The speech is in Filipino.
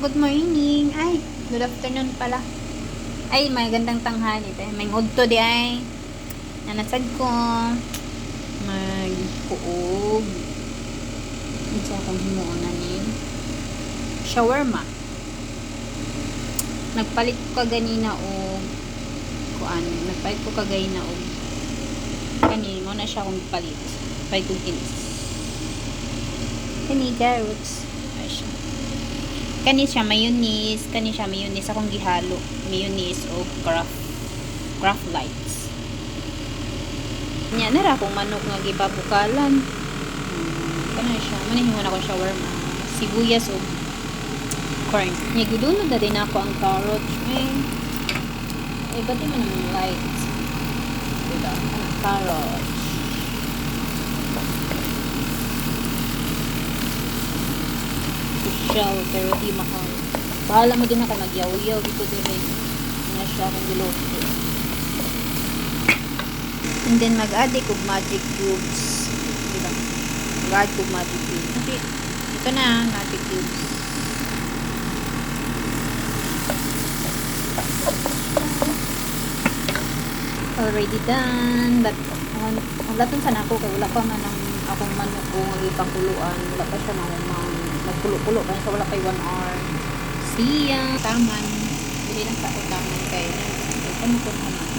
good morning. Ay, good afternoon pala. Ay, may gandang tanghali. May ngudto di ay. Nanasad ko. Magpuog. Hindi akong himuunan ni shawarma. Nagpalit ko kaganina o kuan. Nagpalit ko kaganina o kanina mo na siya akong palit. Palit kong kinis. Kani carrots. Ay siya. Kani siya mayonnaise. Kani siya mayonnaise akong gihalo. Mayonnaise o craft lights. Nya nara akong manok nga gipabukalan. Kana siya. Manahingon ako shawarma. Sibuyas o corn. Nya gidunod na din ako ang carrots. Ay ba't di man naman lights? Diba? Carrots. Shell, pero di mahal. Bahala mo din ako magyaw-yaw dito din. Nga siya akong giloto. And then mag-add ko magic cubes. Diba? Mag-add ko magic cubes. Okay. Ito na, magic cubes. Already done. But, wala tong sana ako. Wala pa man ang akong manok ko ipakuluan. Wala pa siya nagpulo-pulo kasi wala kay 1 hour. Siya taman. Hindi lang sa taman kay ito mo ko naman.